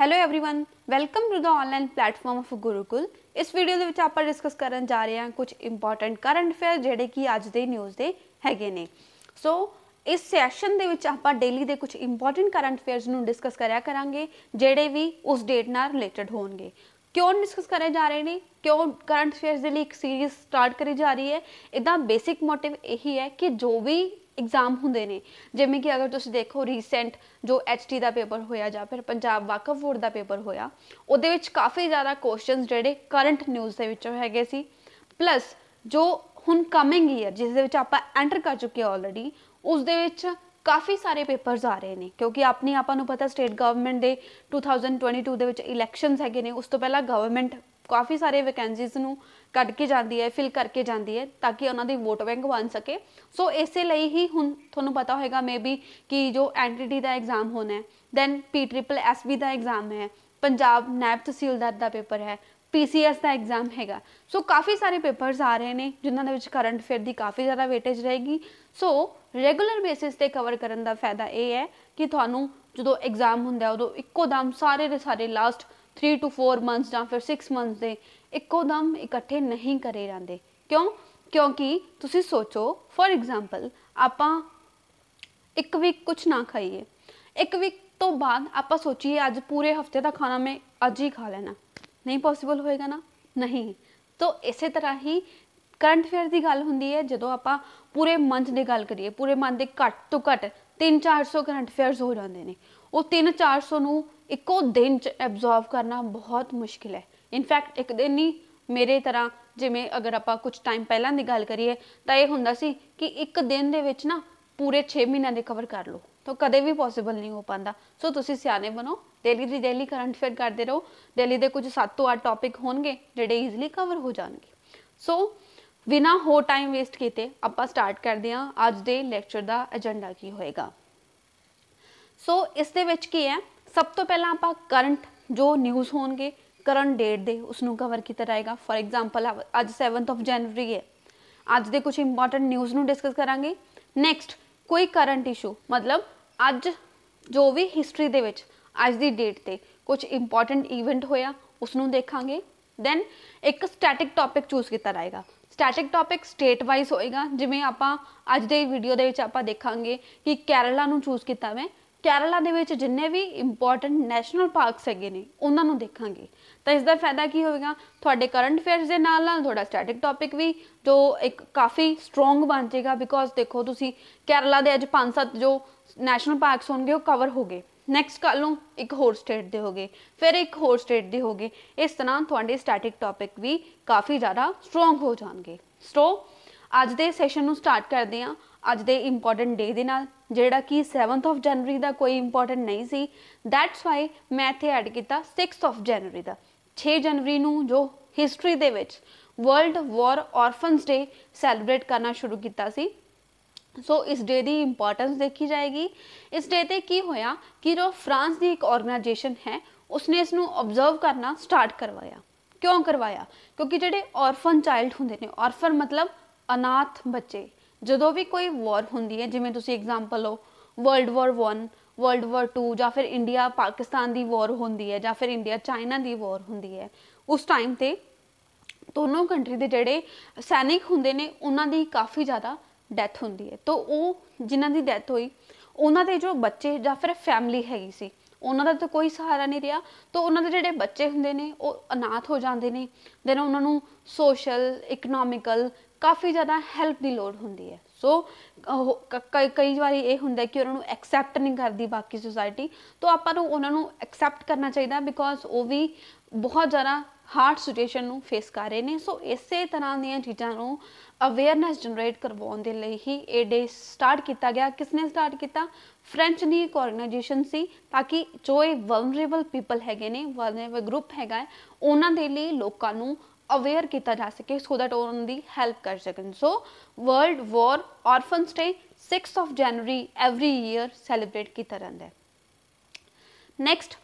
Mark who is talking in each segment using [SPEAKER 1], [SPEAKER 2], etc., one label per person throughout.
[SPEAKER 1] Hello everyone, welcome to the online platform of Gurukul. इस video ਦੇ ਵਿੱਚ ਆਪਾਂ डिस्कस ਕਰਨ ਜਾ ਰਹੇ ਹਾਂ कुछ इंपॉर्टेंट करंट अफेयर ਜਿਹੜੇ ਕਿ ਅੱਜ ਦੇ ਨਿਊਜ਼ ਦੇ ਹੈਗੇ ਨੇ। ਸੋ इस सैशन ਦੇ ਵਿੱਚ ਆਪਾਂ ਡੇਲੀ ਦੇ कुछ इंपॉर्टेंट करंट अफेयर्स ਨੂੰ डिस्कस ਕਰਿਆ ਕਰਾਂਗੇ ਜਿਹੜੇ ਵੀ ਉਸ ਡੇਟ ਨਾਲ ਰਿਲੇਟਡ ਹੋਣਗੇ। क्यों डिस्कस करे जा रहे हैं, क्यों करंट अफेयर्स के लिए एक सीरीज स्टार्ट करी जा रही है। इदा बेसिक मोटिव यही है कि जो भी एग्जाम होंगे ने, जिमें कि अगर तुम देखो रीसेंट जो HT का पेपर होया या फिर पंजाब वाकफ बोर्ड का पेपर होया, उहदे विच काफ़ी ज़्यादा क्वेश्चन जिहड़े करंट न्यूज़ दे विचों हैगे सी, प्लस जो हुण कमिंग ईयर जिस दे विच आपां एंटर कर चुके ऑलरेडी उस दे विच काफ़ी सारे पेपर्स आ रहे हैं क्योंकि अपनी आपको पता स्टेट गवर्नमेंट के 2022 ਦੇ ਵਿੱਚ इलैक्शनस है ने। उस तो पहला गवर्नमेंट काफ़ी सारे वैकेंसीज ਨੂੰ ਕੱਢ ਕੇ ਜਾਂਦੀ है, फिल करके जाती है ताकि उन्होंने वोट बैंक बन सके। सो इस ही हुण तुहानूं पता होएगा मे बी कि जो NTT का एग्जाम होना है, दैन PSSB का एग्जाम है, पंजाब नैब तहसीलदार का पेपर है, PCS का एग्जाम हैगा। सो काफ़ी सारे पेपर्स आ रहे हैं जिन्होंने करंट अफेयर की काफ़ी ज़्यादा वेटेज रहेगी। सो रेगुलर बेसिस पे कवर करने का फायदा यह है कि थानू जो एग्जाम होंगे उदों इक्को दम सारे के सारे लास्ट 3 to 4 मंथ्स या फिर 6 मंथ्स के इक्को दम इकट्ठे नहीं करे जाते। क्यों? क्योंकि तुसी सोचो फॉर एग्जाम्पल आपां एक वीक कुछ ना खाइए, एक वीक तो बाद आप सोचिए अज पूरे हफ्ते का खाना मैं अज ही खा लेना, नहीं पॉसिबल होएगा ना, नहीं। तो इस तरह ही करंट अफेयर की गल होंदी है जो आप पूरे मंथ की गल करिए, पूरे मंथ के घट तो घट 300-400 करंट अफेयर्स हो जाते हैं। वो 300-400 नूं इक्को दिन च एब्जॉर्व करना बहुत मुश्किल है। इनफैक्ट एक दिन ही मेरे तरह जिमें अगर आप कुछ टाइम पहला की गल करिए तो यह होंदा सी कि एक दिन दे विच ना पूरे 6 महीनों के कवर कर लो, तो कदे भी पॉसिबल नहीं हो पाता। सो तुसी सियाने बनो, डेली करंट अफेयर करते रहो। डेली के कुछ 7 to 8 टॉपिक होंगे जिहड़े ईजिली कवर हो जाएंगे। सो बिना हो टाइम वेस्ट किए आप स्टार्ट करते हैं अज के लैक्चर का एजेंडा की होएगा। सो इस दे विच की है, सब तो पहला आप करंट जो न्यूज़ होंगे करंट डेट दे उसनों कवर किया जाएगा। फॉर एग्जाम्पल अज 7 जनवरी है, अज के कुछ इंपॉर्टेंट न्यूज़ नूं डिस्कस करांगे। नैक्सट कोई करंट इशू मतलब अज जो भी हिस्टरी दे विच अज की डेट ते कुछ इंपॉर्टेंट ईवेंट होया उसनों देखांगे। दैन एक स्टैटिक टॉपिक चूज किया जाएगा। स्टैटिक टॉपिक स्टेट वाइज होएगा, जिमें आप अज दे वीडियो दे विच आपां देखांगे कि केरला नूं चूज किया मैं, केरला दे विच जिन्ने भी इंपॉर्टेंट नैशनल पार्क्स हैगे ने उन्हां नूं देखांगे। तो इसका फायदा की होएगा, तुहाडे करंट अफेयर्स दे नाल नाल तुहाडा स्टैटिक टॉपिक भी जो एक काफ़ी स्ट्रोंग बन जाएगा। बिकॉज देखो तुसी केरला दे अज 5-7 जो नैशनल पार्क्स होंगे वो कवर हो गए, नैक्सट कल नूं एक होर स्टेट दे हो गए, फिर एक होर स्टेट दे हो गए। इस तरह तुहाडे स्टैटिक टॉपिक भी काफ़ी ज़्यादा स्ट्रोंग हो जाएंगे। सो अज के सैशन नूं स्टार्ट करते हैं अज के इंपॉर्टेंट डे दे नाल, जिहड़ा कि 7 जनवरी का कोई इंपॉर्टेंट नहीं सी। दैट्स वाई मैं इत्थे ऐड किया 6 जनवरी का। 6 जनवरी नूं जो हिस्टरी दे विच world war orphans day celebrate करना शुरू किया सी। सो इस डे की इंपॉर्टेंस देखी जाएगी। इस डे ते की होया कि जो फ्रांस की एक ऑर्गेनाइजेशन है उसने इसनूं ऑब्जर्व करना स्टार्ट करवाया। क्यों करवाया? क्योंकि जिहड़े ऑरफन चाइल्ड होंदे ने, ऑरफन मतलब अनाथ बच्चे, जो भी कोई वॉर होंदी है, जिमें तुसी example low World War I, World War II या फिर इंडिया पाकिस्तान की वॉर होंदी है या फिर इंडिया चाइना की वॉर होंदी है, उस टाइम ते दोनों कंट्री के जिहड़े सैनिक होंदे ने उन्हां दी काफ़ी ज़्यादा डैथ होंदी है। तो वो जिन्हां दी डैथ हुई उन्हां दे जो बच्चे या फिर फैमिली हैगी सी उन्हां दा तो कोई सहारा नहीं रहा। तो उन्हां दे जिहड़े बच्चे हुंदे ने वो अनाथ हो जाते हैं। दैन उन्हां नूं सोशल इकनॉमिकल काफ़ी ज़्यादा हेल्प की लोड़ होंदी है। सो कई बार ये होंदा कि उन्होंने एक्सैप्ट नहीं करती बाकी सोसाइटी, तो आपां उन्होंने एक्सैप्ट करना चाहिए बिकॉज वो भी बहुत ज़्यादा हार्ड सिचुएशन नूं फेस कर रहे हैं। सो इस तरह दी चीज़ों नूं अवेयरनैस जनरेट करवाउण दे लई ही ये डे स्टार्ट किया गया। किसने स्टार्ट किया? फ्रेंच की एक ऑर्गेनाइजेशन सी, ताकि जो ये वलनरेबल पीपल हैगे ने, वलनरेबल ग्रुप हैगा उन्हां दे लई लोकां नूं अवेयर किया जा सके, सो दैट उन्होंने हेल्प कर सकन। So world war orphans day 6 जनवरी एवरी ईयर सैलीब्रेट किया जाता है। Next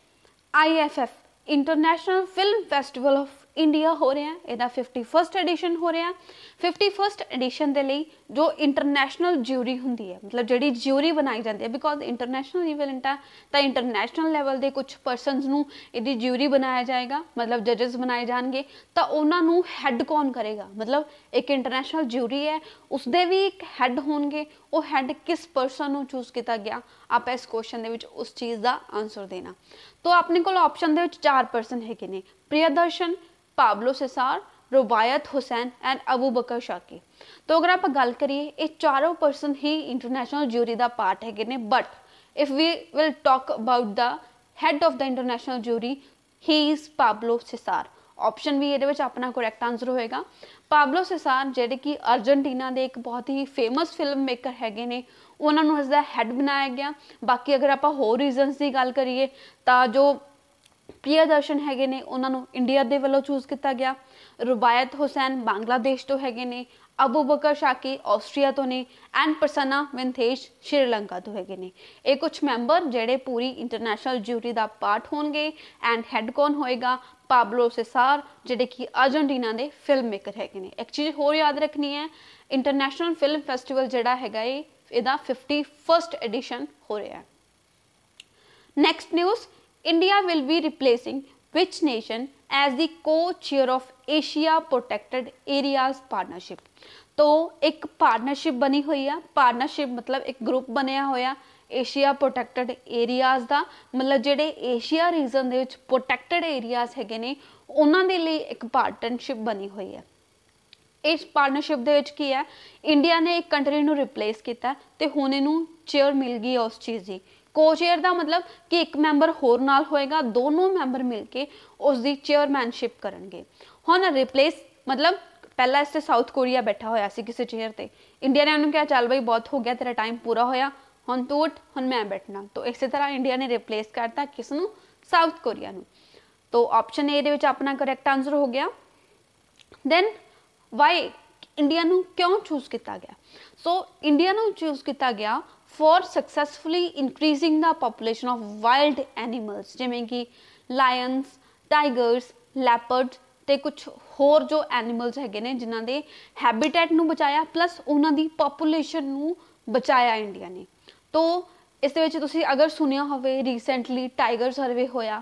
[SPEAKER 1] IFF international film festival of India हो रहा है, ਇਹਦਾ 51st एडिशन हो रहा है। 51st एडिशन ਦੇ ਲਈ जो इंटरनेशनल ज्यूरी ਹੁੰਦੀ ਹੈ, मतलब ਜਿਹੜੀ ज्यूरी बनाई जाती है, बिकॉज इंटरनेशनल इवेंट है तो इंटरनेशनल लैवल के कुछ परसनस ਨੂੰ ਇਹਦੀ ज्यूरी बनाया जाएगा, मतलब जजेस बनाए जाएंगे। तो उन्होंने हैड कौन करेगा, मतलब एक इंटरनेशनल ज्यूरी है, उसके भी एक हैड होंगे, वो हैड किस परसन ਨੂੰ चूज किया गया, आप इस क्वेश्चन के उस चीज़ का आंसर देना। तो अपने को ऑप्शन के 4 परसन है ने, Priyadarshan, Pablo Cesar, Rubaiyat Hussain and Abu Bakar Shaki. तो अगर आप गल करिए ये चारों परसन ही इंटरनेशनल ज्यूरी का पार्ट है ने, but if we will talk about the head of the international jury he is Pablo Cesar. Option भी ये अपना करैक्ट आंसर होएगा। पाब्लो सेसार जेडे कि अर्जेंटीना के एक बहुत ही फेमस फिल्म मेकर है ने, उन्होंने इसका हैड बनाया गया। बाकी अगर आप होर रीजनस की गल करिए तो जो प्रियदर्शन है ने उन्होंने इंडिया के वालों चूज किया गया, रुबायत हुसैन बांग्लादेश तो है ने, अबू बकर शाकी ऑस्ट्रिया तो ने, एंड प्रसन्ना विंथेश श्रीलंका तो है ने। ये कुछ मैंबर जेडे पूरी इंटरनेशनल ज्यूरी का पार्ट होंगे। एंड हैड कौन होएगा, पाब्लो सेसार जेडे कि अर्जेंटीना के फिल्म मेकर है ने। एक चीज़ होर याद रखनी है, इंटरनेशनल फिल्म फेस्टिवल जोड़ा है इसका 51st एडिशन हो रहा है। Next news, India will be replacing which nation as the co-chair of Asia protected areas partnership. तो एक पार्टनरशिप बनी हुई है, पार्टनरशिप मतलब एक ग्रुप बनया होया एशिया प्रोटेक्टेड एरियाज का, मतलब जेडे एशिया रीजन के प्रोटेक्टेड एरियाज है ने उन्होंने लिए एक पार्टनरशिप बनी हुई है। इस पार्टनरशिप की है, इंडिया ने एक कंट्री को रिप्लेस किया तो हुण इनू चेयर मिल गई उस चीज़ की। को चेयर का मतलब कि एक मैंबर होर नाल होएगा, दोनों मैंबर मिलके उसकी चेयरमैनशिप करेंगे। हुण रिप्लेस मतलब पहला इस साउथ कोरिया बैठा होया सी किसी चेयर पर, इंडिया ने उन्होंने कहा चल बई बहुत हो गया, तेरा टाइम पूरा होया, हुण तू उठ, हुण मैं बैठना। तो इस तरह इंडिया ने रिप्लेस करता किसनू, साउथ कोरिया नू। तो ऑप्शन ए दे अपना करैक्ट आंसर हो गया। दैन वाई इंडिया नू क्यों चूज किया गया, सो इंडिया नू चूज किया गया for successfully increasing the population of wild animals, जिमें कि लायंस, टाइगर्स, लैपर्ड्स ते कुछ होर जो एनिमल्स है ने जिन्हों के हैबिटेट नू बचाया, प्लस उन्होंने पॉपूलेशन नू बचाया इंडिया ने। तो इस अगर सुनिया हो रीसेंटली टाइगर सर्वे होया,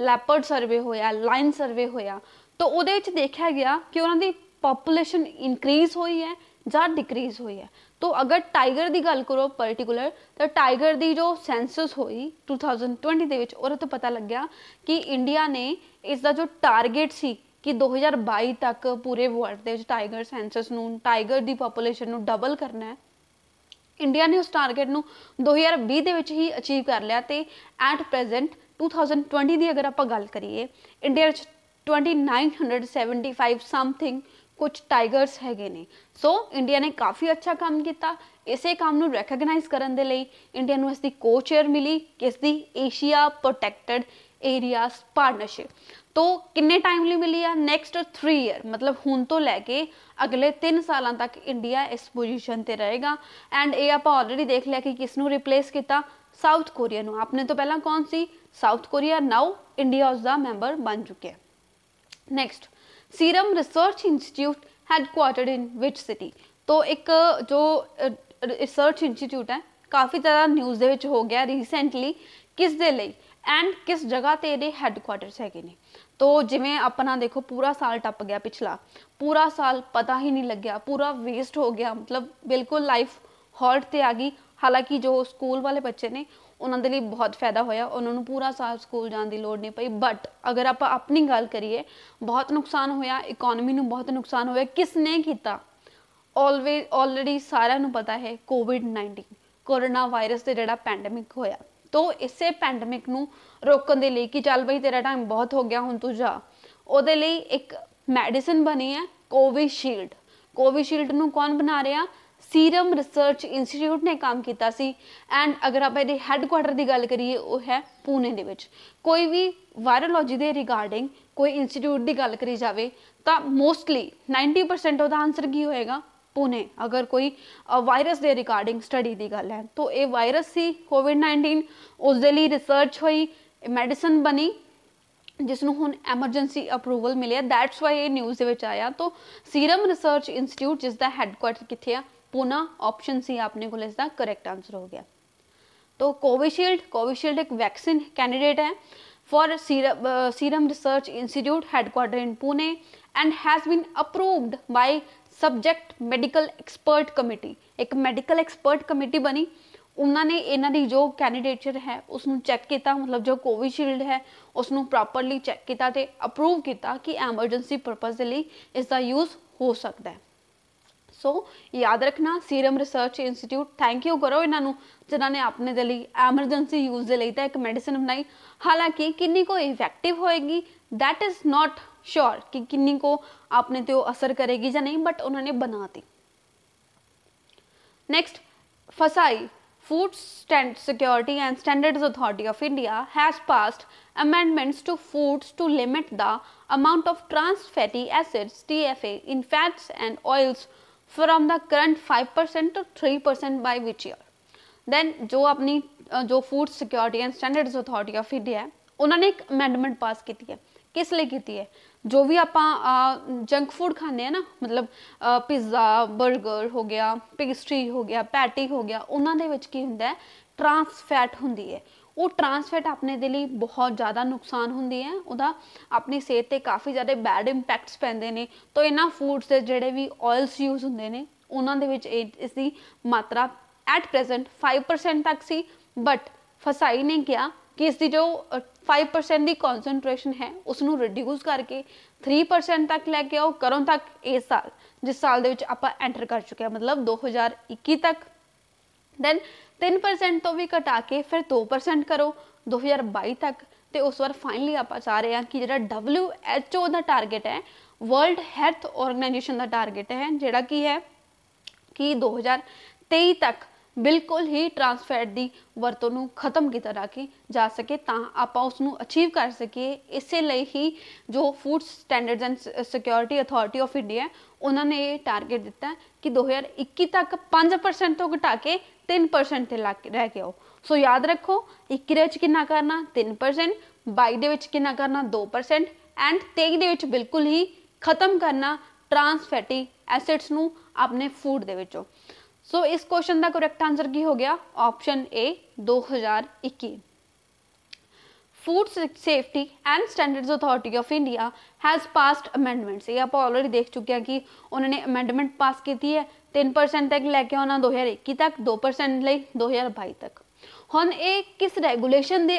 [SPEAKER 1] लैपर्ड सर्वे होया, लायन सर्वे होया, तो वो देखा गया कि उन्होंने पॉपूलेशन इंक्रीज हुई है या डिक्रीज हुई है। तो अगर टाइगर की गल करो पर्टिकुलर, तो टाइगर की जो सेंसस हुई 2020 के वो तो पता लग गया कि इंडिया ने इसका जो टारगेट सी कि 2022 तक पूरे वर्ल्ड के टाइगर सेंसस नू, टाइगर की पॉपूलेशन नू डबल करना है, इंडिया ने उस टारगेट नू 2020 के ही अचीव कर लिया। तो एट प्रेजेंट 2020 की अगर आप गल करिए, इंडिया 2975 समथिंग कुछ टाइगर्स है ने। सो इंडिया ने काफ़ी अच्छा काम किया। इसे काम नू रैकगनाइज करने के लिए इंडिया नू इसकी को चेयर मिली, किसकी, एशिया प्रोटेक्टेड एरियाज पार्टनरशिप। तो किन्ने टाइम लिए मिली है, नेक्स्ट 3 ईयर, मतलब हुण तो लैके अगले 3 सालों तक इंडिया इस पोजीशन पर रहेगा। एंड ये आप ऑलरेडी देख लिया कि किसनू रिप्लेस किया, साउथ कोरिया नू। आपने तो पहला कौन सी, साउथ कोरिया, नाउ इंडिया उसका मैंबर बन चुके हैं। Next, serum Research institute headquartered in which city. तो एक जो रिसर्च इंस्टीट्यूट है काफ़ी ज़्यादा न्यूज़ के हो गया रिसेंटली, किस दे लई एंड किस जगह ते ये हैडक्वार्टर्स है ने। तो जिमें अपना देखो पूरा साल टप गया, पिछला पूरा साल पता ही नहीं लग्या, पूरा वेस्ट हो गया, मतलब बिल्कुल लाइफ हॉल्ट ते आ गई। हालांकि जो स्कूल वाले बच्चे ने उन्होंने लिए बहुत फायदा होया, उन्होंने पूरा साल स्कूल जाने की लोड़ नहीं पई। बट अगर आप अपनी गल करिए, बहुत नुकसान होया, इकोनॉमी नू बहुत नुकसान होया। किसने किया, ऑलरेडी सारिਆਂ ਨੂੰ पता है, कोविड-19 कोरोना वायरस से जोड़ा पैंडमिक होया। तो इसे पैंडमिक नू रोकने के लिए कि चल बई तेरा टाइम बहुत हो गया, हुण तू जा, ਉਹਦੇ ਲਈ एक मैडिसिन बनी है कोविशील्ड। कोविशील्ड नू कौन बना रहा, सीरम रिसर्च इंस्टीट्यूट ने काम किया सी। एंड अगर आप ये हैडक्वार्टर की गल करिए, वो है पुणे दे विच। कोई भी वायरोलॉजी के रिगार्डिंग कोई इंस्टीट्यूट की गल करी जाए तो मोस्टली 90% उसका आंसर की होएगा, पुणे। अगर कोई वायरस के रिगार्डिंग स्टडी की गल है, तो ये वायरस सी कोविड-19, उसके लिए रिसर्च हुई, मेडिसिन बनी, जिस नूं हुण एमरजेंसी अप्रूवल मिले, दैट्स वाई ये न्यूज़ दे विच आया। तो सीरम रिसर्च इंस्टीट्यूट जिसका हैडकुआटर कित्थे आ, पूना ऑप्शन सी अपने को इसका करैक्ट आंसर हो गया। तो कोविशील्ड एक वैक्सीन कैंडिडेट है for Serum Research Institute headquarter in Pune and has been approved by subject medical expert committee. एक मेडिकल एक्सपर्ट कमेटी बनी, उन्होंने इन्हां दी जो कैंडिडेचर है उसनूं चैक किया, मतलब जो कोविशील्ड है उसनूं प्रॉपरली चैक किया ते अप्रूव किया कि एमरजेंसी पर्पज़ दे लई इसका यूज़ हो सकता है। सो याद रखना serum Research institute, thank you करो इन्हों जिन्होंने अपने दे लई एमरजेंसी यूज़ दे लई तां एक मेडिसिन बनाई। हालांकि किन्नी को इफेक्टिव होएगी दैट इज़ नॉट श्योर कि किन्नी को अपने ते असर करेगी या नहीं, बट उन्होंने बनाती। नेक्स्ट, फसाई Food Security and Standards Authority of India has passed amendments to foods to limit the amount of trans fatty acids TFA in fats and oils from the current 5% to 3% by which year? Then जो अपनी जो food security and standards authority of India है उन्होंने एक amendment पास की है। किस लिए की है? जो भी आप जंक फूड खाने ना, मतलब पिज़्ज़ा बर्गर हो गया, पेस्ट्री हो गया, पैटी हो गया, उन्होंने विच की हुंदा है ट्रांस फैट हुंदी है। वो ट्रांस फैट अपने दे लई बहुत ज़्यादा नुकसान हुंदी है, उहदा अपनी सेहत ते काफ़ी ज़्यादा बैड इंपैक्ट्स पैंदे ने। तो इन्हां फूड्स दे जिहड़े भी ऑयल्स यूज़ हुंदे ने उन्हां दे विच इसदी मात्रा एट प्रेजेंट 5% तक सी, बट फसाई ने कहा कि इसकी जो 5% की कॉन्सनट्रेशन है उसनूं रिड्यूस करके 3% तक लैके आओ। करों तक इस साल, जिस साल दे विच आपां एंटर कर चुके हैं, मतलब 2021 तक। दैन 3% तो भी घटा के फिर 2% करो 2022 तक। तो उस बार फाइनली आप चाह रहे हैं कि जिहड़ा WHO का टारगेट है, वर्ल्ड हैल्थ ऑर्गेनाइजेशन का टारगेट है, जिहड़ा कि है कि 2023 तक बिल्कुल ही ट्रांसफैट की वरतों नूं खत्म किया रखे जा सके, तां आपां उसनूं अचीव कर सके। इसे लिए ही जो food standards and security authority of India उन्होंने ये टारगेट दिता है कि 2021 तक 5% तो घटा के 3% ते रह के आओ। सो याद रखो 21 कितना करना 3%, 22 कितना करना 2% एंड 23 बिल्कुल ही खत्म करना ट्रांस फैटी एसिड्स नूं अपने फूड दे विचों। सो इस क्वेश्चन का करैक्ट आंसर की हो गया option A 2021। Food safety and standards authority of India has passed amendments. ये आप ऑलरेडी देख चुके हैं कि उन्होंने अमेंडमेंट पास की है 3% तक लैके आना 2021 तक, 2% लिए 2022 तक। हुण ये किस रेगूलेशन के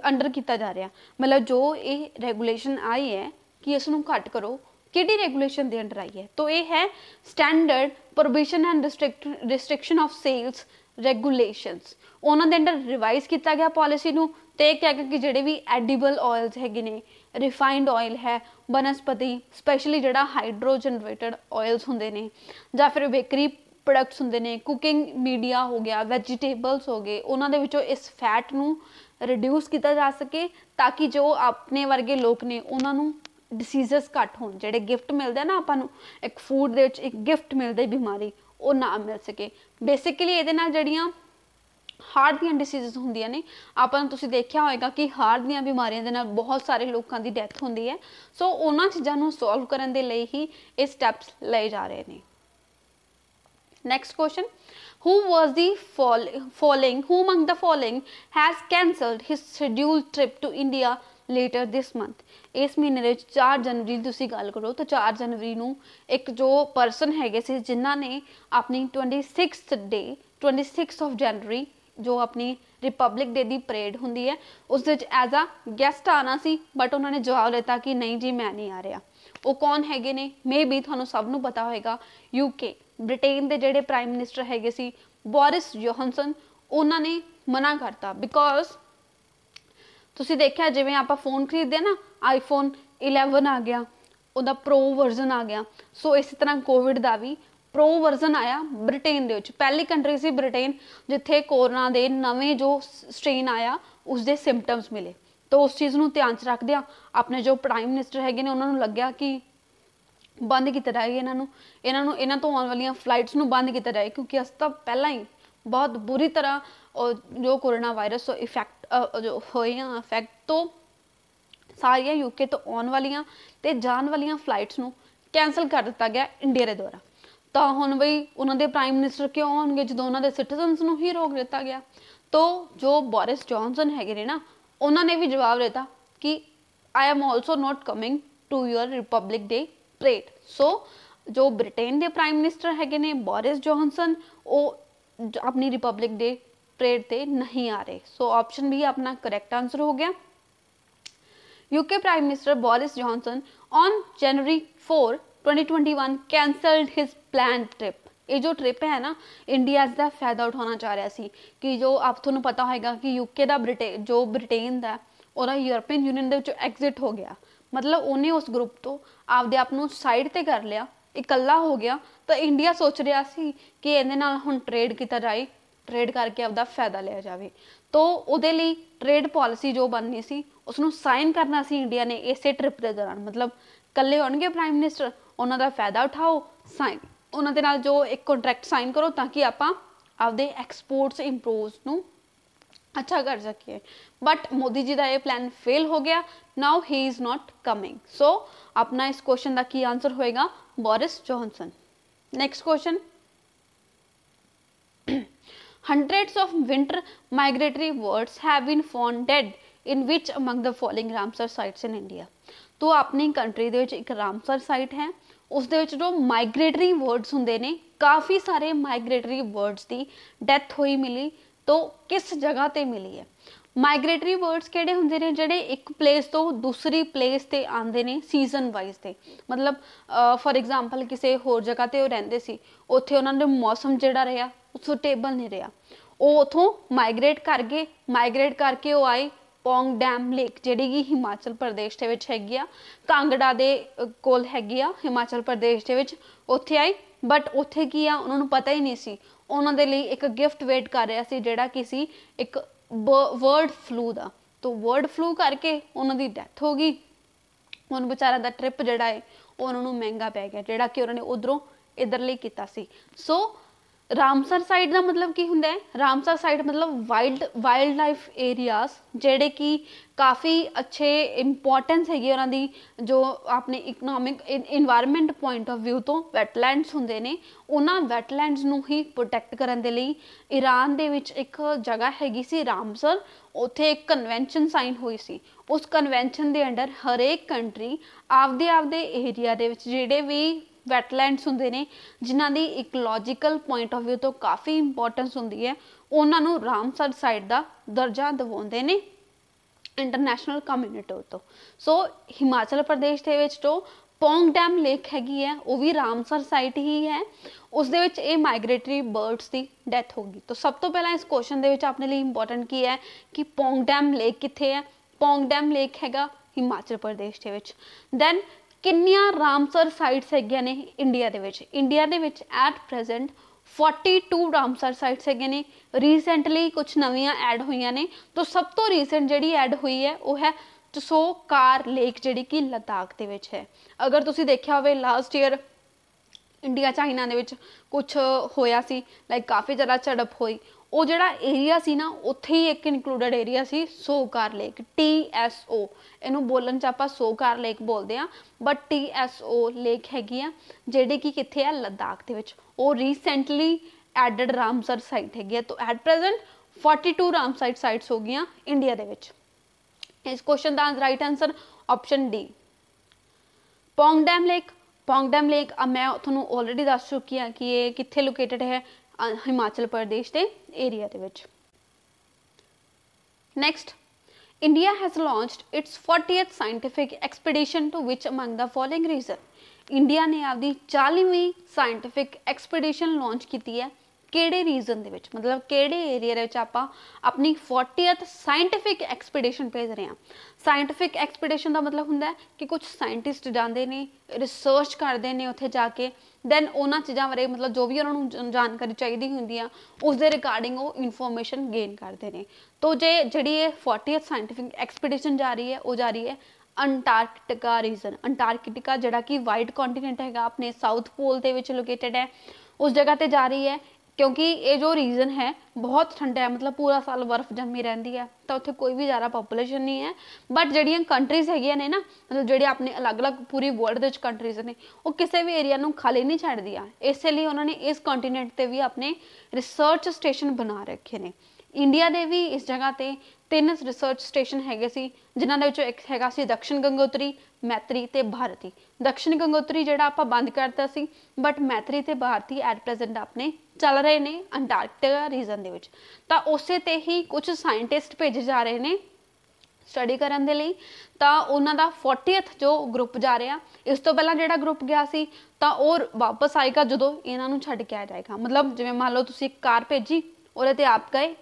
[SPEAKER 1] अंडर किया जा रहा, मतलब जो ये रेगूलेशन आई है कि इसनूं घट करो, किहड़ी रेगूलेशन के अंडर आई है? तो ये है standard provision and restriction of sales regulations. उन्होंने अंडर रिवाइज किया गया पॉलिसी नूं, ते कह के कि जिहड़े भी एडिबल ऑयल्स हैगे ने, रिफाइंड ऑयल है, बनस्पति स्पैशली जिहड़ा हाइड्रो जनरेटेड ऑयल्स हुंदे ने, जां फिर बेकरी प्रोडक्ट्स हुंदे ने, कुकिंग मीडिया हो गया, वैजीटेबल्स हो गए, उन्हां दे विचों इस फैट नूं रिड्यूस किया जा सके ताकि जो अपने वर्गे लोग ने उन्हां नूं डिसीजेस घट हो, जिहड़े गिफ्ट मिलते हैं ना आपां नूं एक फूड दे विच एक गिफ्ट मिलता बीमारी, वो ना मिल सके। बेसिकली ये जड़ियाँ हार्ट दी डिसीजेस होंदियां ने, आपां नूं तुसीं देखिया होएगा कि हार्ट दी बीमारियां दे नाल बहुत सारे लोगों की डैथ होंदी है। सो उन्हां चीज़ां नूं सॉल्व करन दे लई ही ये स्टैप्स लए जा रहे हैं। Next question, who was the following who among the following has cancelled his scheduled trip to India later this month? इस महीने दे 4 जनवरी तुसीं गल करो तो 4 जनवरी नूं एक जो परसन हैगे सी जिन्हां ने अपनी 26 ऑफ जनवरी जो अपनी रिपब्लिक डे की परेड होंदी है उस एज आ गैसट आना सी, बट उन्होंने जवाब दिता कि नहीं जी मैं नहीं आ रहा। वो कौन हैगे ने? मे बी तुहानूं सब नूं पता होएगा, यूके ब्रिटेन के जिहड़े प्राइम मिनिस्टर हैगे सी बोरिस जॉनसन, उन्होंने मना करता बिकॉज तुसीं देखिया जिवें आपां फोन खरीदते ना, आईफोन 11 आ गया, उहदा प्रो वर्जन आ गया। सो इस तरह कोविड का भी प्रो वर्जन आया ब्रिटेन दे विच। पहली कंट्री सी ब्रिटेन जिथे कोरोना के नवें जो स्ट्रेन आया उसके सिम्पटम्स मिले। तो उस चीज़ नूं ध्यान च रखदिआं अपने जो प्राइम मिनिस्टर हैगे ने उन्होंने लग्या कि बंद किया जाए, इन्हों तो आने वाली फ्लाइट्स नूं बंद किया जाए, क्योंकि अस तो पहला ही बहुत बुरी तरह जो कोरोना वायरस इफेक्ट जो होए इफेक्ट तो ਸਾਰੀਆਂ यूके तो आने वालियां ते जान वालियां फ्लाइट्स नूं कैंसल कर दिता गया इंडिया के द्वारा। तो हुण बई उन्हां दे प्राइम मिनिस्टर क्यों आउणगे जदों उन्हां दे सिटीजनस नूं ही रोक दिता गया। तो जो बोरिस जॉनसन हैगे ने ना उन्होंने भी जवाब देता कि I am also not coming to your Republic Day parade. So जो ब्रिटेन के प्राइम मिनिस्टर हैगे ने बोरिस जॉनसन वो अपनी रिपब्लिक डे परेड ते नहीं आ रहे। सो ऑप्शन बी अपना करैक्ट आंसर हो गया। UK prime minister Boris Johnson on January 4, 2021 cancelled his plan trip. ये जो ट्रिप है ना इंडिया का फायदा उठाना चाह रहा सी कि जो आप थोड़ा पता होगा कि यूके का ब्रिटेन का और यूरोपियन यूनियन के एग्जिट हो गया, मतलब उन्हें उस ग्रुप तो आपदे आप नूं साइड ते कर लिया, इकल्ला हो गया। तो इंडिया सोच रहा सी कि इहदे नाल हुण ट्रेड किया जाए, ट्रेड करके आपदा फायदा लिया जाए। तो उहदे लई ट्रेड पॉलिसी जो बननी सी उसनूं साइन करना सी इंडिया ने इसे ट्रिप के दौरान, मतलब कल्ले होणगे प्राइम मिनिस्टर उन्हां दा फायदा उठाओ, साइन उन्हां दे नाल जो एक कॉन्ट्रैक्ट साइन करो ताकि आपां आपदे एक्सपोर्ट्स इंप्रूव्स नूं अच्छा कर सकिए। बट मोदी जी का यह प्लान फेल हो गया। Now he is not coming. So अपना इस क्वेश्चन का की आंसर होएगा Boris Johnson. Next question, hundreds of winter migratory birds have been found dead in which among the following Ramsar sites in India। तो अपनी country दे विच एक Ramsar site है, उस दे विच जो माइग्रेटरी बर्ड्स हुंदे ने काफ़ी सारे माइग्रेटरी बर्ड्स की डेथ हुई मिली। तो किस जगह ते मिली है? माइग्रेटरी बर्ड्स किहड़े हुंदे ने जिहड़े एक प्लेस तो दूसरी प्लेस ते आंदे ने सीजन वाइज ते, मतलब फॉर एग्जाम्पल किसी होर जगह ते रहिंदे सी, उत्थे उन्हां दे मौसम जिहड़ा रहा सुटेबल नहीं रहा, वो उतों माइग्रेट करके वो आए पौंग डैम लेक जिहड़ी कि हिमाचल प्रदेश दे विच हैगी आ, कांगड़ा दे कोल हैगी आ हिमाचल प्रदेश दे विच, उत्थे आए। बट उत्थे की आ उन्होंने पता ही नहीं सी, उन्होंने दे लई एक गिफ्ट वेट कर रहा सी जिहड़ा कि सी एक वर्ड फ्लू का। तो वर्ड फ्लू करके उन्होंने डेथ हो गई। उन बेचारा दा ट्रिप जिहड़ा है उन्होंने महंगा पै गया जिहड़ा कि उन्होंने उधरों इधरली कीता सी। सो रामसर साइट का मतलब की हुंदा है? रामसर साइट मतलब वाइल्ड लाइफ एरियाज जेडे कि काफ़ी अच्छे इंपॉर्टेंस हैगी उन्हां दी, जो अपने economic environment point of view तो वैटलैंड्स हुंदे ने, उन्हां वैटलैंड्स नूं ही प्रोटैक्ट करन दे लई ईरान दे विच एक जगह हैगी सी रामसर, उत्थे एक कन्वेंशन साइन हुई सी। उस कन्वेंशन दे अंडर हरेक कंट्री आपदे एरिया दे विच जेडे भी वैटलैंड्स हुंदे ने जिन्हां दी इकोलॉजिकल पॉइंट ऑफ व्यू तो काफ़ी इंपॉर्टेंस हुंदी है, उन्हां नूं रामसर साइट का दर्जा दिवाउंदे ने इंटरनेशनल कम्यूनिटी तो। सो हिमाचल प्रदेश के विच जो पौंग डैम लेक हैगी है वो भी रामसर साइट ही है, उस दे विच ये माइग्रेटरी बर्ड्स की डेथ होगी। तो सब तो पहला इस क्वेश्चन दे विच अपने लिए इंपॉर्टेंट की है कि पौंग डैम लेक कित्थे है? पौंग डैम लेक हैगा हिमाचल प्रदेश के विच। दैन किन्नियां रामसर साइट्स हैगियां ने India they which? India they which at present 42 Ramsar sites हैगे ने। रीसेंटली कुछ नवियां ऐड हुई ने, तो सब तो रीसेंट जिहड़ी ऐड हुई है वो है टसोकार लेक जिहड़ी कि लद्दाख दे विच है। अगर तुसीं देखिया होवे लास्ट ईयर इंडिया चाइना दे विच कुछ होया सी, लाइक काफ़ी ज़्यादा झड़प हुई, वो जिहड़ा एरिया सी ना उत्थे ही एक इंकलूडड एरिया सी सोकार लेक, TSO इनू बोलन च आपां सोकार लेक बोलते हैं, बट TSO लेक हैगी आ जिहड़ी कि कित्थे है लद्दाख दे विच, वो रीसेंटली एडड रामसर साइट हैगी। तो एट प्रेजेंट 42 रामसर साइट्स हो गई इंडिया दे विच। इस क्वेश्चन का right answer option D Pong dam lake. Pong dam lake अब मैं थोनू ऑलरेडी दस चुकी हाँ कि ये कित्थे लोकेटेड है, हिमाचल प्रदेश के एरिया दे विच। Next, India has launched its 40th scientific expedition to which among the following region. India ने आपकी 40वीं साइंटिफिक एक्सपीडिशन लॉन्च की है किहड़े रीजन दे विच, मतलब किहड़े एरिया दे विच आपां अपनी 40th साइंटिफिक एक्सपीडिशन भेज रहे हैं। साइंटिफिक एक्सपीडिशन का मतलब हुंदा है कि कुछ साइंटिस्ट जाते हैं, रिसर्च करते हैं उत्थे जाके, दैन उन्होंने चीज़ों बारे मतलब जो भी उन्होंने जानकारी चाहिए होंगी है उस दे रिगार्डिंग वो इन्फॉर्मेशन गेन करते हैं। तो जे जी 40th साइंटिफिक एक्सपीडिशन जा रही है वो जा रही है अंटार्कटिका रीजन। अंटार्कटिका जिहड़ा कि वाइट कॉन्टीनेंट है अपने साउथ पोल के लोकेटेड है, उस जगह पर जा रही है। क्योंकि ये जो रीजन है बहुत ठंडा है, मतलब पूरा साल बर्फ जमी रहती है, तो उत्थे कोई भी ज़्यादा पॉपूलेशन नहीं है। बट जड़ियाँ कंट्रीज़ हैगियां ने ना, मतलब ਜਿਹੜੇ अपने अलग अलग पूरी वर्ल्ड ਦੇ ਵਿੱਚ कंट्रीज़ ने, वो किसी भी एरिया ਨੂੰ खाली नहीं ਛੱਡਦੀਆਂ। इस लिए उन्होंने इस कॉन्टीनेंट ਤੇ भी अपने रिसर्च स्टेशन बना रखे ने। इंडिया ਦੇ भी इस जगह ਤੇ 3 रिसर्च स्टेशन हैगे सी, जिन्हां ਦੇ ਵਿੱਚੋਂ एक हैगा सी दक्षिण गंगोत्री, मैत्री ते भारती। दक्षिण गंगोत्री ਜਿਹੜਾ ਆਪਾਂ ਬੰਦ ਕਰਤਾ ਸੀ, बट मैत्री ते भारती एट प्रेजेंट अपने चल रहे ने अंटार्कटिका रीजन ਦੇ ਵਿੱਚ। ਤਾਂ ਉਸੇ ਤੇ ਹੀ ਕੁਝ ਸਾਇੰਟਿਸਟ ਭੇਜੇ ਜਾ ਰਹੇ ਨੇ स्टडी करने लिए। तो उन्होंने 40th जो ग्रुप जा रहा, इस तो पहला जो ग्रुप गया सी तो और वापस आएगा जो इन्हों छड्ड के आ जाएगा। मतलब जिवें मान लो तुसी कार भेजी, उहदे ते आप गए,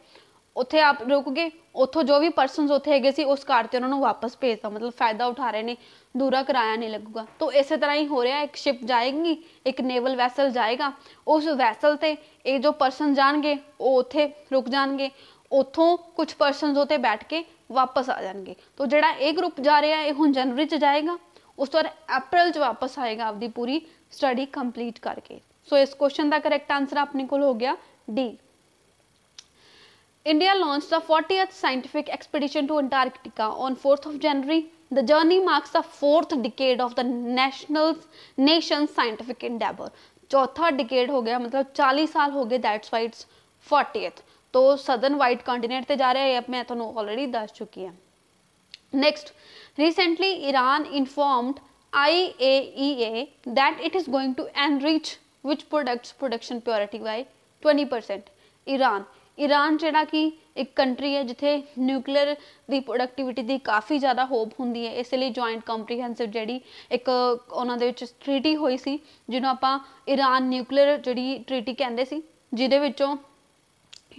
[SPEAKER 1] उत्थे आप रुक गए, उतों जो भी परसनस उत्थे हैगे सी उस कार ते उन्होंने वापस भेजता, मतलब फायदा उठा रहे हैं, दूरा किराया नहीं लगूगा। तो इस तरह ही हो रहा है, एक शिप जाएगी, एक नेवल वैसल जाएगा, उस वैसल ते ये जो परसन जाएंगे वो उत्थे रुक जाएंगे, उतों कुछ परसन उत्ते बैठ के वापस आ जाएंगे। तो जोड़ा ये ग्रुप जा रहा है हुण जनवरी च जाएगा, उस तो बाद अप्रैल च वापस आएगा आपकी पूरी स्टडी कंप्लीट करके। सो इस क्वेश्चन का करैक्ट आंसर अपने को हो गया D. India launched the 40th scientific expedition to Antarctica on 4th of January. The journey marks the 4th decade of the nation's scientific endeavor. चौथा डिकेड हो गया, मतलब 40 साल हो गए, दैट्स वाई इट्स 40th। तो सदर्न वाइट कॉन्टिनेंट ते जा रहा है, मैं तुहानू ऑलरेडी दस चुकी है। Next, recently Iran informed IAEA that it is going to enrich which products production purity by 20%। Iran जिहड़ा कि एक कंट्री है जिथे न्यूक्लीयर की प्रोडक्टिविटी की काफ़ी ज़्यादा होप होंदी है, इसलिए जॉइंट कंप्रीहेंसिव जी एक उन्होंने ट्रीटी हुई सी जिन्हों आप ईरान न्यूक्लीयर जी ट्रीटी कहते सी, जिहदे विचों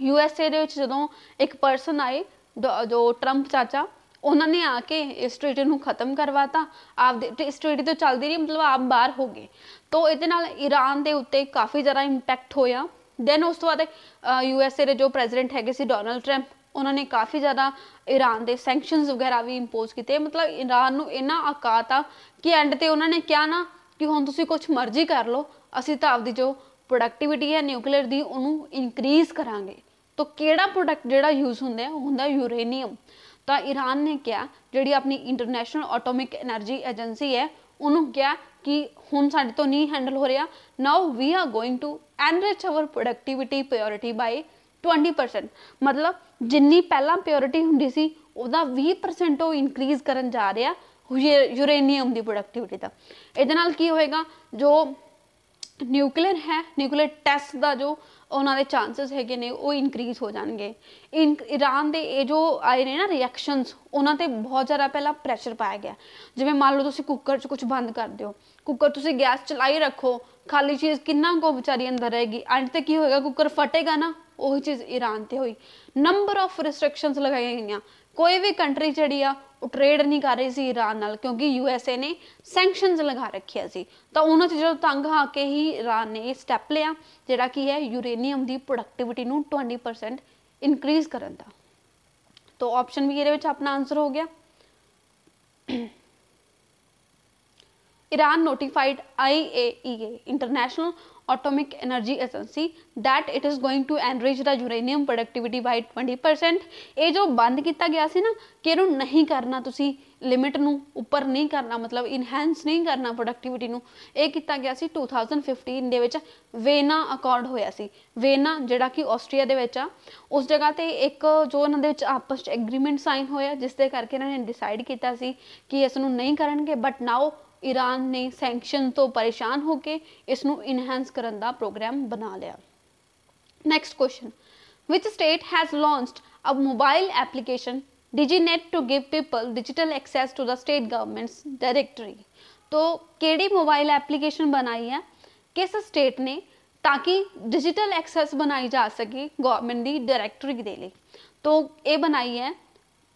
[SPEAKER 1] USA दे विच जदों एक परसन आए जो ट्रंप चाचा, उन्होंने आके इस ट्रीटी को खत्म करवाता, आप इस ट्रीटी तो चलती रही, मतलब आप बाहर हो गए। तो ये ईरान के उत्ते काफ़ी ज़्यादा इंपैक्ट होया। दैन उस तो बाद USA के जो प्रेजिडेंट है सी डोनाल्ड ट्रंप, उन्होंने काफ़ी ज़्यादा ईरान के सैंक्शनस वगैरह भी इंपोज किए। मतलब ईरान को इन्ना अकाता कि एंड ते उन्होंने कहा ना कि हुण तुसीं कुछ मर्जी कर लो, असीं तां आपदी जो प्रोडक्टिविटी है न्यूक्लीयर की उन्होंने इनक्रीज़ करांगे। तो किहड़ा प्रोडक्ट जिहड़ा यूज़ हुंदा है, हुंदा यूरेनियम। तो ईरान ने कहा, जिहड़ी अपनी इंटरनेशनल एटॉमिक एनर्जी एजेंसी है, उन्होंने कहा कि हुण साडे तो नहीं हैंडल हो रहा, now we are going to enrich our productivity purity by 20%। मतलब जिन्नी पहला प्योरिटी हुंदी सी उहदा 20% वो इनक्रीज़ करन जा रहा यूरेनियम की प्रोडक्टिविटी का। इहदे नाल की होएगा, जो न्यूक्लीयर है, न्यूक्लीयर टैसट का जो उन्होंने चांसिस है ने वो इनक्रीज़ हो जाएंगे। ईरान के ये जो आए ने ना रिएक्शनस, उन्होंने बहुत ज़्यादा पहला प्रैशर पाया गया। जिवें मान लो तुसीं कुकर च कुछ बंद कर दो, कुकर तुसीं गैस चलाई रखो, खाली चीज़ किन्ना को बेचारी अंदर रहेगी, एंड ते की होएगा, कुकर फटेगा ना, वही चीज़ ईरान ते हुई। नंबर ऑफ रिस्ट्रिक्शंस लगाई गई, कोई भी कंट्री जी वो ट्रेड नहीं कर रही सी ईरान नाल, क्योंकि USA ने सैंक्शनस लगा रखे सी। तो उन्होंने जो तंग आके ही ईरान ने स्टैप लिया, जिहड़ा कि है यूरेनियम की प्रोडक्टिविटी नूं 20% इनक्रीज़ करन दा। तो ऑप्शन भी ये अपना आंसर हो गया। Iran notified IAEA, International Atomic Energy Agency, that it is going to enrich the uranium productivity by 20%। ये जो बंद किया गया सी ना कि इहनूं नहीं करना, तुसी लिमिट नूं उपर नहीं करना, मतलब इनहैंस नहीं करना प्रोडक्टिविटी नूं, ये किया गया सी 2015 दे विच वेना अकॉर्ड होया सी। वेना जिहड़ा कि ऑस्ट्रिया दे विच आ, उस जगह ते एक जो इन्हां दे विच आपस च एग्रीमेंट साइन होया, जिस दे करके इन्हां ने डिसाइड किया सी कि इस नूं नहीं करनगे। बट नाउ ईरान ने सैंक्शन तो परेशान होकर इसनूं इनहैंस करन दा प्रोग्राम बना लिया। Next question, which state has launched a mobile application डिजीनेट to give people digital access to the state government's directory. तो केड़ी मोबाइल एप्लीकेशन बनाई है, किस स्टेट ने, ताकि डिजिटल एक्सेस बनाई जा सके गवर्नमेंट की डायरेक्टरी दे लई। तो ये बनाई है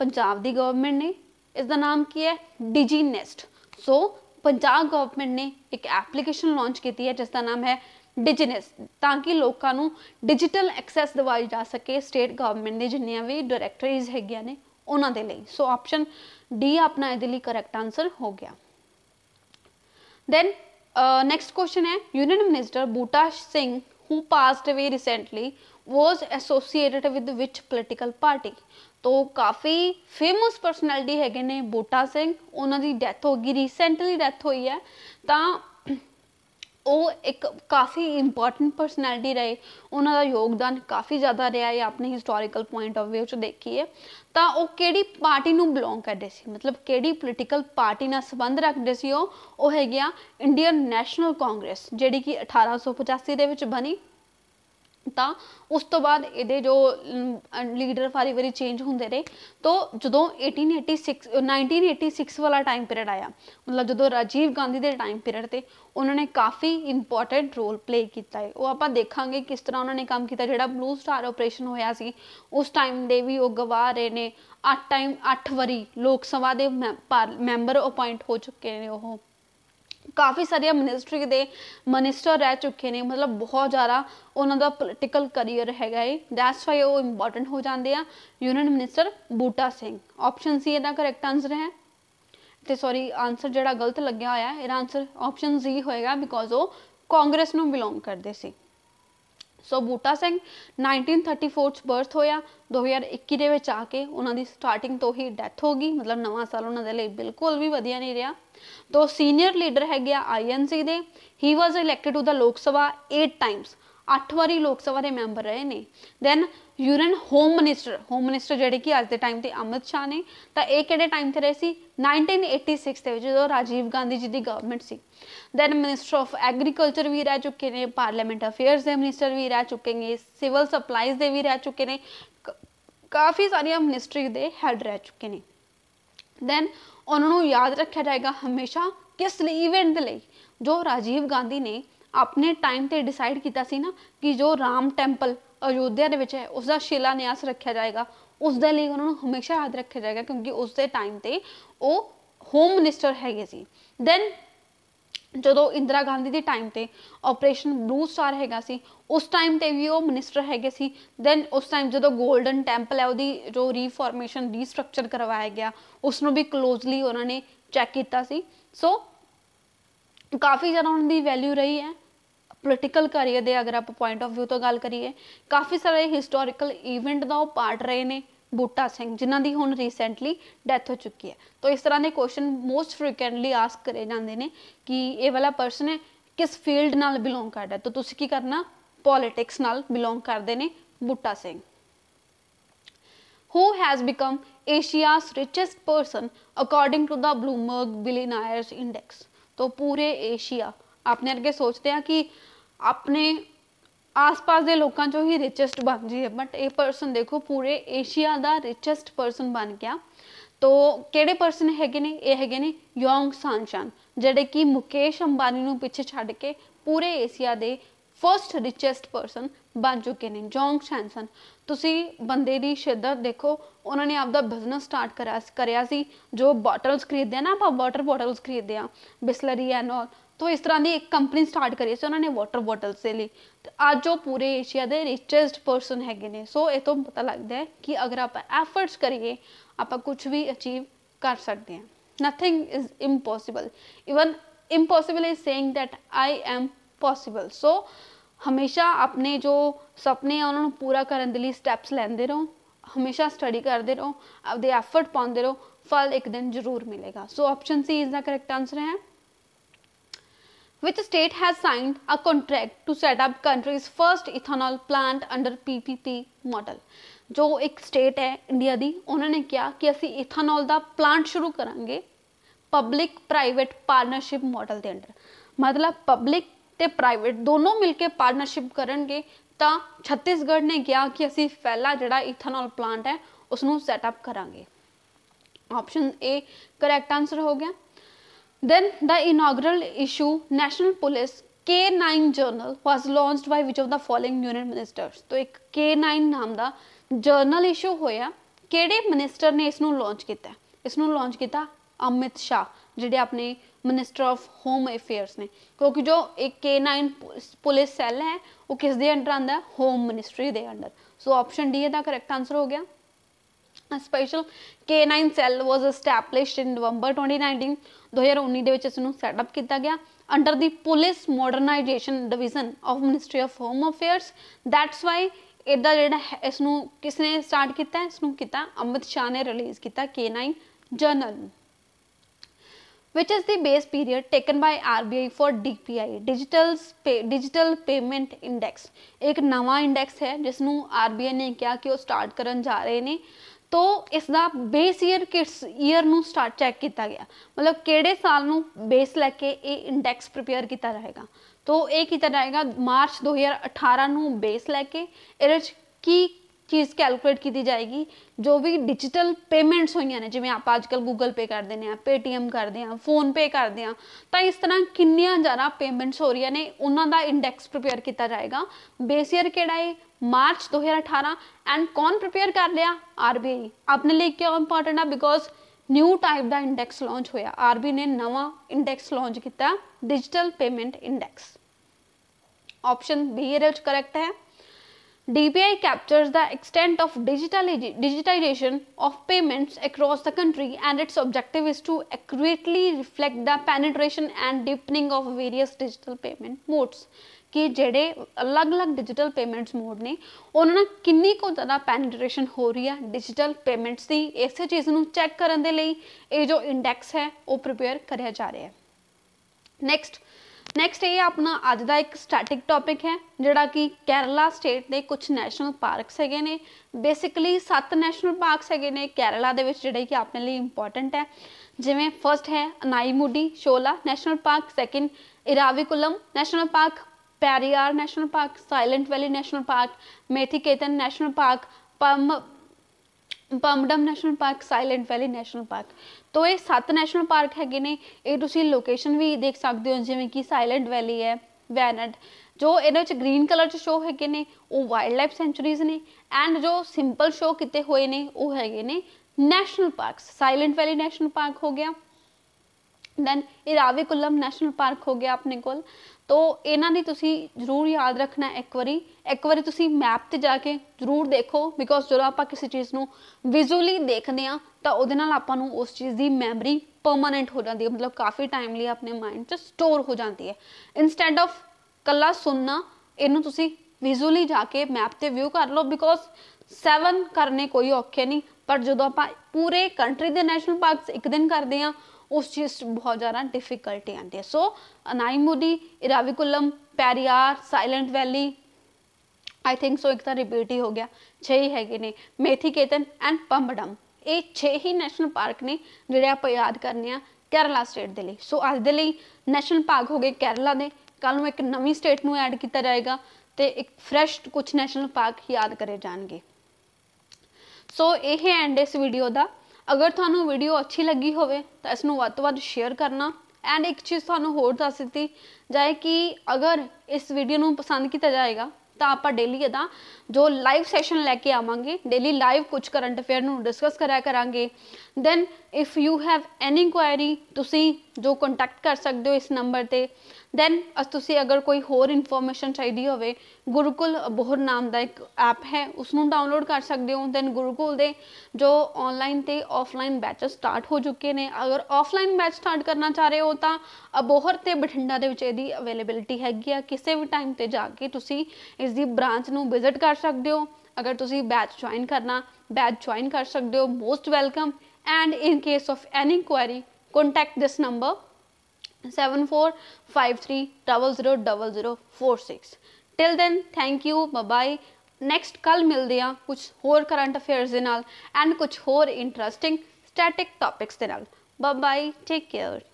[SPEAKER 1] पंजाब की गवर्नमेंट ने, इसका नाम की है डिजीनेस्ट। सो पंजाब गवर्नमेंट ने एक एप्लीकेशन लॉन्च की है जिसका नाम है डिजीनेस, ताकि लोगों को डिजिटल एक्सेस दिवाई जा सके स्टेट गवर्नमेंट की जिन्नियां भी डायरेक्टरीज हैगियां ने उन्होंने लिए। सो ऑप्शन डी अपना ये करैक्ट आंसर हो गया। दैन नेक्स्ट क्वेश्चन है, union minister Buta Singh who passed away recently was associated with which political party? तो काफ़ी फेमस पर्सनैलिटी हैगे ने बूटा सिंह, उन्होंने डैथ हो गई, रीसेंटली डैथ हुई है, तो ਉਹ ਇੱਕ ਕਾफ़ी ਇੰਪੋਰਟੈਂਟ ਪਰਸਨੈਲਿਟੀ ਰਹੇ, ਉਹਨਾਂ ਦਾ ਯੋਗਦਾਨ ਕਾफ़ी ज़्यादा ਰਿਹਾ ਹੈ ਆਪਣੇ ਹਿਸਟੋਰੀਕਲ ਪੁਆਇੰਟ ਆਫ ਵਿਊ 'ਚ ਦੇਖੀਏ ਤਾਂ ਉਹ ਕਿਹੜੀ ਪਾਰਟੀ ਨੂੰ ਬਿਲੋਂਗ ਕਰਦੇ ਸੀ, ਮਤਲਬ ਕਿਹੜੀ ਪੋਲੀਟੀਕਲ ਪਾਰਟੀ ਨਾਲ ਸੰਬੰਧ ਰੱਖਦੇ ਸੀ। ਉਹ ਹੈਗੇ ਆ ਇੰਡੀਅਨ ਨੈਸ਼ਨਲ ਕਾਂਗਰਸ, ਜਿਹੜੀ ਕਿ 1885 ਦੇ ਵਿੱਚ ਬਣੀ। ਤਾਂ ਉਸ ਤੋਂ ਬਾਅਦ ਇਹਦੇ ਜੋ ਲੀਡਰ ਵਾਰੀ ਚੇਂਜ ਹੁੰਦੇ ਰਹੇ, तो ਜਦੋਂ 1986 ਵਾਲਾ ਟਾਈਮ ਪੀਰੀਅਡ ਆਇਆ, ਮਤਲਬ ਜਦੋਂ ਰਾਜੀਵ ਗਾਂਧੀ ਦੇ ਟਾਈਮ ਪੀਰੀਅਡ ਤੇ ਉਹਨਾਂ ਨੇ ਕਾफ़ी ਇੰਪੋਰਟੈਂਟ ਰੋਲ ਪਲੇ ਕੀਤਾ ਹੈ। ਉਹ ਆਪਾਂ ਦੇਖਾਂਗੇ ਕਿਸ ਤਰ੍ਹਾਂ ਉਹਨਾਂ ਨੇ ਕੰਮ ਕੀਤਾ। ਜਿਹੜਾ ਬਲੂ ਸਟਾਰ ਆਪਰੇਸ਼ਨ ਹੋਇਆ ਸੀ ਉਸ ਟਾਈਮ ਦੇ ਵੀ ਉਹ ਗਵਾਹ ਰਹੇ ਨੇ। 8 ਵਾਰੀ ਲੋਕ ਸਭਾ ਦੇ ਮੈਂਬਰ ਅਪॉइंट हो चुके हैं। ਉਹ काफ़ी सारिया मिनिस्ट्री के मिनिस्टर रह चुके हैं, मतलब बहुत ज़्यादा उन्होंने पोलिटिकल करियर हैगा है, दैट्स वाई वो इंपॉर्टेंट हो जाते हैं। Union minister Buta Singh, option C इसका करैक्ट आंसर है। तो सॉरी आंसर जोड़ा गलत लग्या होया, इसका आंसर ऑप्शन सी होएगा बिकॉज वो कांग्रेस नूं बिलोंग करते सी। सो बूटा सिंह 1934 च बर्थ होया, 2021 ਦੇ ਵਿੱਚ ਆ ਕੇ ਉਹਨਾਂ ਦੀ ਸਟਾਰਟਿੰਗ ਤੋਂ ਹੀ ਡੈਥ ਹੋ ਗਈ, ਮਤਲਬ ਨਵਾਂ ਸਾਲ ਉਹਨਾਂ ਦੇ ਲਈ ਬਿਲਕੁਲ ਵੀ ਵਧੀਆ ਨਹੀਂ ਰਿਹਾ। तो सीनियर लीडर है INC दे, he was elected to the Lok Sabha 8 times, 8 बारी लोक सभा के मैंबर रहे ने। दैन यूनियन होम मिनिस्टर ਜਿਹੜੇ कि अज के टाइम ते अमित शाह ने, तो ये किहड़े टाइम ते रहे सी 1986 ਦੇ ਵਿੱਚ ਜਦੋਂ ਰਾਜੀਵ ਗਾਂਧੀ जी की गवर्नमेंट सी। दैन मिनिस्टर ऑफ एग्रीकल्चर भी रह चुके हैं, पार्लीमेंट अफेयर्स के मिनिस्टर भी रह चुके हैं, सिविल सप्लाइज के भी रह चुके हैं, काफ़ी सारिया मिनिस्ट्री के हैड रह चुके हैं। दैन उन्होंने याद रखा जाएगा हमेशा किस इवेंट के लिए, जो राजीव गांधी ने अपने टाइम ते डिसाइड किया सी ना कि जो राम टैंपल अयोध्या दे विच है उसका शिलान्यास रखा जाएगा, उस दे लिए उन्होंने हमेशा याद रखा जाएगा क्योंकि उस दे टाइम ते वो होम मिनिस्टर हैगे सी। दैन ਜਦੋਂ इंदिरा गांधी के टाइम ते ऑपरेशन ब्लू स्टार हैगा सी, उस टाइम ते भी वो मिनिस्टर हैगे सी। दैन उस टाइम जो गोल्डन टैंपल है उसकी जो रीफॉर्मेशन रीस्ट्रक्चर करवाया गया उसनों भी क्लोजली उन्होंने चैक किया सी। सो काफ़ी ज़्यादा उन्होंने वैल्यू रही है पोलिटिकल करियर दे। अगर आप पॉइंट ऑफ व्यू तो गल करिए, काफ़ी सारे हिस्टोरिकल इवेंट का वो पार्ट रहे ने बूटा सिंह, जिन्हों की हुण रीसेंटली डैथ हो चुकी है। तो इस तरह के क्वेश्चन मोस्ट फ्रीकुएंटली आस्क करे जाते हैं कि ये वाला पर्सन है किस फील्ड नाल बिलोंग करता है, तो तुसीं की करना पॉलिटिक्स नाल बिलोंग करते हैं बूटा Singh. Who has become Asia's richest person according to the Bloomberg Billionaires Index? तो पूरे एशिया अपने अगे सोचते हैं कि अपने आस पास के लोगों चो ही रिचेस्ट बन जाइए, बट ये पर्सन देखो पूरे एशिया का रिचेस्ट पर्सन बन गया। तो किहड़े पर्सन हैगे ने, ये हैगे ने योंग सांशान, जिहड़े कि मुकेश अंबानी नूं पिछे छड्ड के पूरे एशिया के फर्स्ट रिचेस्ट पर्सन बन चुके हैं। जोंग सैनसन, तुसी बंदे की शिद्दत देखो, उन्होंने आपका बिजनेस स्टार्ट कराया सी, जो बॉटल्स खरीदते हैं ना, आप वाटर बॉटल्स खरीदते हैं बिसलरी एंड ऑल, तो इस तरह की एक कंपनी स्टार्ट करी सी उन्होंने वाटर बॉटल्स के लिए। तो अज वो पूरे एशिया के रिचेस्ट पर्सन है। सो ये तो पता लगता है कि अगर आप एफर्ट्स करिए आप कुछ भी अचीव कर सकते हैं। Nothing is impossible, even impossible is saying that I am possible. So हमेशा अपने जो सपने हैं उन्होंने पूरा करने के लिए स्टैप्स लेंदे रहो, हमेशा स्टडी करते रहो, अपने एफर्ट पाते रहो, फल एक दिन जरूर मिलेगा। So option C is the correct answer है। Which state has signed a contract to set up country's first ethanol plant under PPP model? जो एक स्टेट है इंडिया दी, उन्होंने क्या कि असी इथानॉल का प्लांट शुरू करांगे पब्लिक प्राइवेट पार्टनरशिप मॉडल के अंडर, मतलब पब्लिक ते प्राइवेट दोनों मिलके पार्टनरशिप करनगे। तो छत्तीसगढ़ ने किया कि असी पहला जिहड़ा इथानॉल प्लांट है उसनूं सैटअप करांगे। ऑप्शन ए करैक्ट आंसर हो गया। Then the inaugural issue National Police K9 journal was launched by which of the following union ministers? तो एक K9 नाम का जर्नल इशू होया, केड़े मिनिस्टर ने इसनूं लॉन्च किया? इसनूं लॉन्च किया अमित शाह, जिहड़े अपने मिनिस्टर ऑफ होम अफेयर्स ने, क्योंकि जो एक K9 पुलिस सैल है वो किस दे अंडर आंदा है? होम मिनिस्ट्री दे अंडर। सो ऑप्शन डी का करैक्ट आंसर हो गया। A special K9 cell was established in November 2019 2019 ਦੇ ਵਿੱਚ ਇਸ ਨੂੰ ਸੈਟਅਪ ਕੀਤਾ ਗਿਆ under the police modernisation division of Ministry of Home Affairs. That's why इहदा जिहड़ा इसनूं किसने स्टार्ट किया, इसनूं किया अमित शाह ने रिलीज़ किया K9 journal. Which is the base period taken by RBI for DPI digital payment index. एक नवा इंडेक्स है जिसनों RBI ने क्या कि वो स्टार्ट करन जा रहे ने, तो इसका बेस ईयर किस ईयर नू स्टार्ट चैक किया गया, मतलब किहड़े साल नू बेस लैके ये इंडेक्स प्रिपेयर किया जाएगा। तो ये किया जाएगा मार्च 2018 नू बेस लैके इहदे विच की चीज़ कैलकुलेट की जाएगी, जो भी डिजिटल पेमेंट्स हुई ने, जिवें आप अजकल गूगल पे करते हैं, पेटीएम करते हैं, फोन पे करते हैं, तो इस तरह किन्नियां ज़्यादा पेमेंट्स हो रही ने, उन्होंने इंडेक्स प्रिपेयर किया जाएगा। बेस ईयर किहड़ा है मार्च 2018 एंड कौन प्रिपेयर कर लिया RBI। अपने लिए क्यों इंपॉर्टेंट है, बिकॉज न्यू टाइप का इंडेक्स लॉन्च होया, RBI ने नवा इंडेक्स लॉन्च किया digital payment index. Option B correct है। DPI captures the extent of digitization of payments across the country, and its objective is to accurately reflect the penetration and deepening of various digital payment modes। कि जेडे अलग अलग digital payments mode ने उन्होंने किन्नी को ज़्यादा penetration हो रही है डिजिटल पेमेंट्स की, इस चीज़ को चैक करने के लिए ये जो इंडेक्स है वो प्रिपेयर कराया जा रहा है। नैक्सट ये अपना अज का एक स्टैटिक टॉपिक है जोड़ा कि केरला स्टेट के कुछ नैशनल पार्कस है ने, बेसिकली 7 नैशनल पार्कस है ने केरला के जोड़े कि अपने लिए इंपॉर्टेंट है, जिमें फर्स्ट है Anamudi Shola national park, second Eravikulam national park, Periyar national park, Silent Valley national park, Mathikettan national park, Pampadum national park, Silent Valley national park. तो ये 7 नैशनल पार्क है ने, ये तुसी लोकेशन भी देख सकते हो, जिमें कि साइलेंट वैली है, वैनड जो ये ग्रीन कलर च शो है ने वो वाइल्ड लाइफ सेंचुरीज ने, एंड जो सिंपल शो किए हुए ने वो है ने national park. Silent Valley national park हो गया, दैन इराविकुलम नैशनल पार्क हो गया अपने को। तो इन्हां दी तुसी जरूर याद रखना, एक बारी तुसी मैप ते जाके जरूर देखो, बिकॉज जो आप किसी चीज़ को विजुअली देखते हैं तो उहदे नाल आपां नूं उस चीज़ की मैमरी परमानेंट हो जाती है, मतलब काफ़ी टाइम लिए अपने माइंड च स्टोर हो जाती है। इंस्टैंड ऑफ कला सुनना इनू तुसी विजुअली जाके मैप ते व्यू कर लो, बिकॉज 7 करने कोई औखे नहीं, पर जो आप पूरे कंट्री के नैशनल पार्क एक दिन करते हैं उस चीज़ बहुत ज़्यादा डिफिकल्टी आती है। So Anamudi, Eravikulam, Periyar, Silent Valley, I think so एक तो रिपीट ही हो गया, 6 ही है ने, मेथिकेतन एंड पम्बडम, ये 6 ही नैशनल पार्क ने जिहड़े आप याद करने केरला स्टेट के लिए। सो अज दे लई नैशनल पार्क हो गए केरला के, कल एक नवी स्टेट में ऐड किया जाएगा तो एक फ्रैश कुछ नैशनल पार्क याद करे जाएंगे। सो यह एंड इस वीडियो का। अगर थानू वीडियो अच्छी लगी हो तो इसनों वध तो वध शेयर करना, एंड एक चीज़ थानू होर दस दी जाए कि अगर इस वीडियो नू पसंद किया जाएगा तो आप डेली अदा जो लाइव सैशन लैके आवांगे, डेली लाइव कुछ करंट अफेयर नू डिस्कस कराया करांगे। Then if you have any inquiry तुसी जो कंटैक्ट कर सकते हो इस नंबर पर। दैन तुसी अगर कोई होर इन्फॉर्मेशन चाहिए होवे, गुरुकुल अबोहर नाम का एक ऐप है उसनों डाउनलोड कर सकते हो। दैन गुरुकुल दे जो ऑनलाइन ते ऑफलाइन बैच स्टार्ट हो चुके हैं, अगर ऑफलाइन बैच स्टार्ट करना चाह रहे हो तो अबोहर ते बठिंडा दे विच इहदी अवेलेबिलिटी हैगी आ, किसी भी टाइम ते जाके तुसी इसदी ब्रांच नू विजिट कर सकते हो। अगर तुसी बैच ज्वाइन करना बैच ज्वाइन कर सकते हो, most welcome. And in case of any inquiry contact this number 7453000046। Till then thank you, bye bye. Next कल मिलते हैं कुछ होर करंट अफेयर्स के नाल एंड कुछ होर इंटरस्टिंग स्टैटिक टॉपिक्स के नाल। Bye bye, take care.